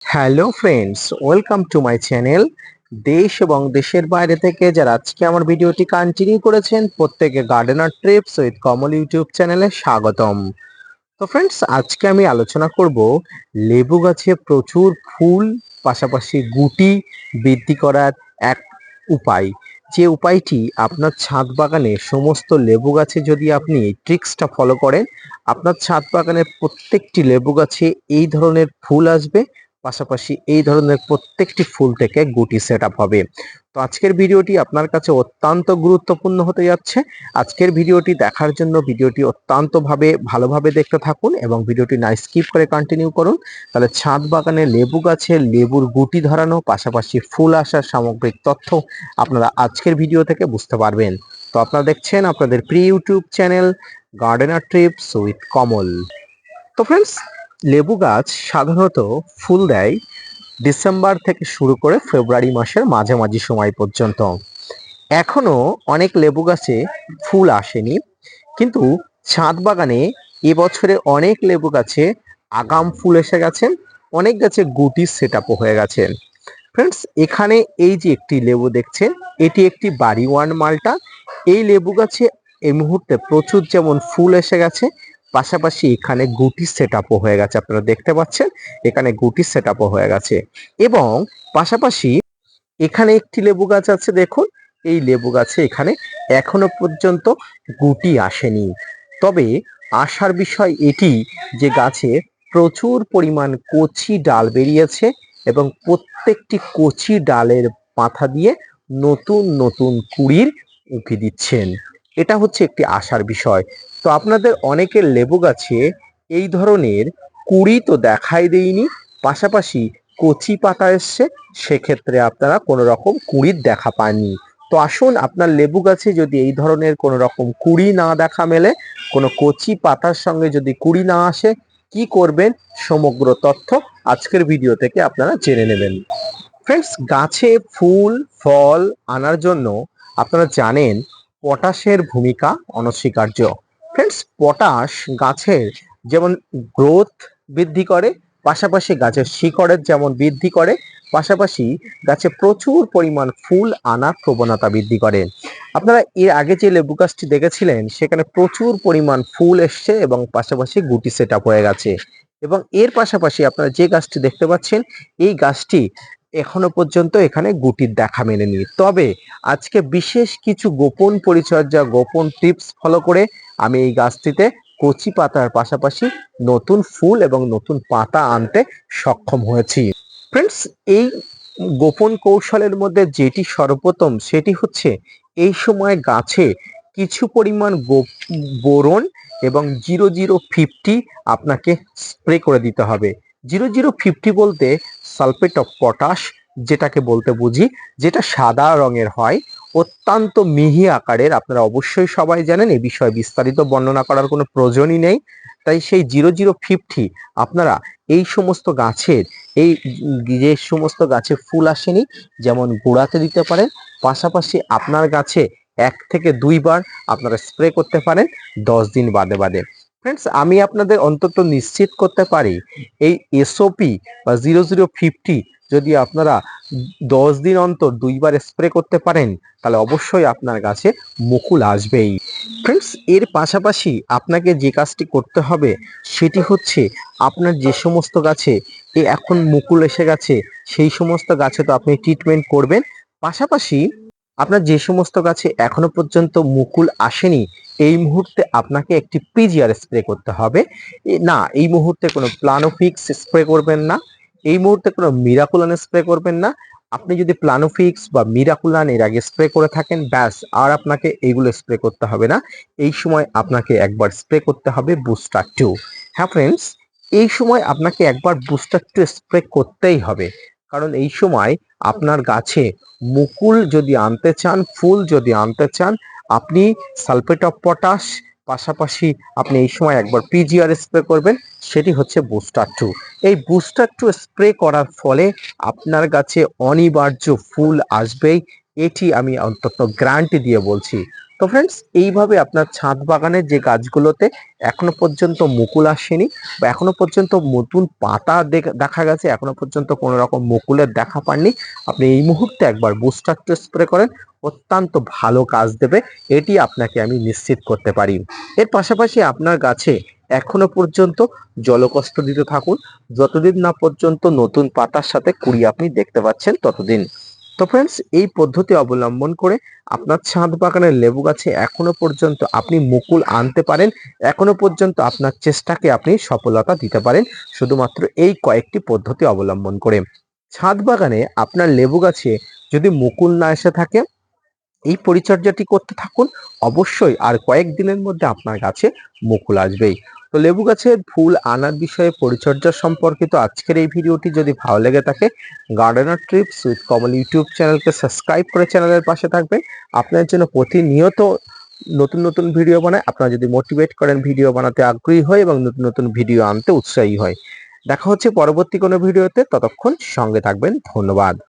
Hello friends, welcome to my channel. দেশ এবং দেশের বাইরে থেকে যারা আজকে আমার ভিডিওটি কন্টিনিউ করেছেন প্রত্যেকে gardener trips with Kamal YouTube চ্যানেলে স্বাগতম। তো ফ্রেন্ডস, আজকে আমি আলোচনা করব লেবু গাছে প্রচুর ফুল পাশাপাশি গুটি বৃদ্ধি করার এক উপায়। যে উপায়টি আপনার ছাদ বাগানে সমস্ত লেবু গাছে যদি আপনি এই ট্রিক্সটা ফলো করেন, আপনার ছাদ বাগানের প্রত্যেকটি লেবু গাছে এই ধরনের ফুল আসবে, পাশাপাশি এই ধরনের প্রত্যেকটি ফুল থেকে গুটি সেট আপ হবে। তো আজকের ভিডিওটি আপনার কাছে অত্যন্ত গুরুত্বপূর্ণ হতে যাচ্ছে। আজকের ভিডিওটি দেখার জন্য ভিডিওটি ভালোভাবে দেখতে থাকুন এবং ভিডিওটি না স্কিপ করে কন্টিনিউ করুন। তাহলে ছাদ বাগানে লেবু গাছে লেবুর গুটি ধরানো পাশাপাশি ফুল আসার সামগ্রিক তথ্য আপনারা আজকের ভিডিও থেকে বুঝতে পারবেন। তো আপনারা দেখছেন আপনাদের প্রিয় YouTube channel gardener trips with Kamal. তো ফ্রেন্ডস, লেবু গাছ সাধারণত ফুল দেয় ডিসেম্বর থেকে শুরু করে ফেব্রুয়ারি মাসের মাঝামাঝি সময় পর্যন্ত। এখনো অনেক লেবু গাছে ফুল আসেনি, কিন্তু ছাদ বাগানে এবছরে অনেক লেবু গাছে আগাম ফুল এসে গেছে, অনেক গাছে গুটি সেট আপ হয়ে গেছে। ফ্রেন্ডস, এখানে এই যে একটি লেবু দেখছেন, এটি একটি বাড়ি ওয়ান মালটা। এই লেবু গাছে এই মুহূর্তে প্রচুর যেমন ফুল এসে গেছে, পাশাপাশি এখানে গুটি সেট আপও হয়ে গেছে। আপনারা দেখতে পাচ্ছেন এখানে গুটি সেট আপও হয়ে গেছে। এবং পাশাপাশি এখানে একটি লেবু গাছ আছে, দেখুন এই লেবু গাছে এখানে এখনো পর্যন্ত গুটি আসেনি। তবে আসার বিষয় এটি যে গাছে প্রচুর পরিমাণ কচি ডাল বেরিয়েছে এবং প্রত্যেকটি কচি ডালের মাথা দিয়ে নতুন নতুন কুঁড়ির উঁকি দিচ্ছেন। এটা হচ্ছে একটি আশার বিষয়। তো আপনাদের অনেকের লেবু গাছে এই ধরনের কুঁড়ি তো দেখাই দেয়নি, পাশাপাশি কচি পাতা এসছে, সেক্ষেত্রে আপনারা কোনো রকম কুঁড়ির দেখা পাননি। তো আসুন, আপনার লেবু গাছে যদি এই ধরনের কোনো রকম কুঁড়ি না দেখা মেলে, কোনো কচি পাতার সঙ্গে যদি কুঁড়ি না আসে, কি করবেন সমগ্র তথ্য আজকের ভিডিও থেকে আপনারা জেনে নেবেন। ফ্রেন্ডস, গাছে ফুল ফল আনার জন্য আপনারা জানেন পটাশের ভূমিকা অনস্বীকার্য। ফ্রেন্ডস, পটাশ গাছের যেমন গ্রোথ বৃদ্ধি করে, পাশাপাশি গাছের শিকড়ের যেমন বৃদ্ধি করে, পাশাপাশি গাছে প্রচুর পরিমাণ ফুল আনার প্রবণতা বৃদ্ধি করে। আপনারা এর আগে যে লেবু গাছটি দেখেছিলেন সেখানে প্রচুর পরিমাণ ফুল এসছে এবং পাশাপাশি গুটি সেট আপ হয়ে গেছে। এবং এর পাশাপাশি আপনারা যে গাছটি দেখতে পাচ্ছেন, এই গাছটি এখনো পর্যন্ত এখানে গুটির দেখা মেলেনি। তবে আজকে বিশেষ কিছু গোপন পরিচর্যা, গোপন টিপস ফলো করে আমি এই গাছটিতে কচি পাতার পাশাপাশি নতুন ফুল এবং নতুন পাতা আনতে সক্ষম হয়েছি। ফ্রেন্ডস, এই গোপন কৌশলের মধ্যে যেটি সর্বপ্রথম সেটি হচ্ছে এই সময় গাছে কিছু পরিমাণ বোরন এবং 0050 আপনাকে স্প্রে করে দিতে হবে। 0050 বলতে সালফেট অফ পটাশ, যেটাকে বলতে বুঝি, যেটা সাদা রঙের হয়, অত্যন্ত মিহি আকারের। আপনারা অবশ্যই সবাই জানেন, এ বিষয়ে বিস্তারিত বর্ণনা করার কোনো প্রয়োজনই নেই। তাই সেই 0050 আপনারা এই সমস্ত গাছের, এই যে সমস্ত গাছে ফুল আসেনি, যেমন গোড়াতে দিতে পারেন, পাশাপাশি আপনার গাছে 1 থেকে 2 বার আপনারা স্প্রে করতে পারেন 10 দিন বাদে বাদে। ফ্রেন্ডস, আমি আপনাদের অন্তত নিশ্চিত করতে পারি এই এসওপি বা 0050 যদি আপনারা 10 দিন অন্তর 2 বার স্প্রে করতে পারেন, তাহলে অবশ্যই আপনার গাছে মুকুল আসবেই। ফ্রেন্ডস, এর পাশাপাশি আপনাকে যে কাজটি করতে হবে সেটি হচ্ছে আপনার যে সমস্ত গাছে এখন মুকুল এসে গেছে সেই সমস্ত গাছে তো আপনি ট্রিটমেন্ট করবেন, পাশাপাশি আপনার যে সমস্ত গাছে এখনো পর্যন্ত মুকুল আসেনি এই মুহূর্তে আপনাকে একটি পিজিআর স্প্রে করতে হবে। না, এই মুহূর্তে কোনো প্লানোফিক্স স্প্রে করবেন না, এই মুহূর্তে কোনো মিরাকুলান স্প্রে করবেন না। আপনি যদি প্লানোফিক্স বা মিরাকুলান এর আগে স্প্রে করে থাকেন, ব্যাস আর আপনাকে এইগুলো স্প্রে করতে হবে না। এই সময় আপনাকে একবার স্প্রে করতে হবে বুস্টার 2। হ্যাঁ ফ্রেন্ডস, এই সময় আপনাকে একবার বুস্টার 2 স্প্রে করতেই হবে, কারণ এই সময় আপনার গাছে মুকুল যদি আনতে চান, ফুল যদি আনতে চান, আপনি সালফেট অফ পটাশ পাশাপাশি আপনি এই সময় একবার পিজিআর স্প্রে করবেন, সেটি হচ্ছে বুস্টার 2। এই বুস্টার 2 স্প্রে করার ফলে আপনার গাছে অনিবার্য ফুল আসবেই, এটি আমি অন্তত গ্যারান্টি দিয়ে বলছি। তো ফ্রেন্ডস, এইভাবে আপনার ছাদ বাগানের যে গাছগুলোতে এখনো পর্যন্ত মুকুল আসেনি বা এখনো পর্যন্ত নতুন পাতা দেখা গেছে, এখনো পর্যন্ত কোনো রকম মুকুলের দেখা পাননি, আপনি এই মুহূর্তে একবার বুস্টার স্প্রে করেন, অত্যন্ত ভালো কাজ দেবে, এটি আপনাকে আমি নিশ্চিত করতে পারি। এর পাশাপাশি আপনার গাছে এখনো পর্যন্ত জলকষ্ট দিতে থাকুন, যতদিন না পর্যন্ত নতুন পাতার সাথে কুঁড়ি আপনি দেখতে পাচ্ছেন ততদিন। তো ফ্রেন্ডস, এই পদ্ধতি অবলম্বন করে আপনার ছাদ বাগানের লেবু গাছে এখনো পর্যন্ত আপনি মুকুল আনতে পারেন, এখনো পর্যন্ত আপনার চেষ্টাকে আপনি সফলতা দিতে পারেন, শুধুমাত্র এই কয়েকটি পদ্ধতি অবলম্বন করে। ছাদ বাগানে আপনার লেবু গাছে যদি মুকুল না এসে থাকে, এই পরিচর্যাটি করতে থাকুন, অবশ্যই আর কয়েকদিনের মধ্যে আপনার গাছে মুকুল আসবেই। তো লেবু গাছের ফুল আনার বিষয়ে পরিচর্যা সম্পর্কিত আজকের এই ভিডিওটি যদি ভালো লেগে থাকে, gardener trips with Kamal YouTube চ্যানেলকে সাবস্ক্রাইব করে চ্যানেলের পাশে থাকবেন। আপনার জন্য প্রতিনিয়ত নতুন নতুন ভিডিও বানায়, আপনারা যদি মোটিভেট করেন, ভিডিও বানাতে আগ্রহী হয় এবং নতুন নতুন ভিডিও আনতে উৎসাহী হয়। দেখা হচ্ছে পরবর্তী কোনো ভিডিওতে, ততক্ষণ সঙ্গে থাকবেন। ধন্যবাদ।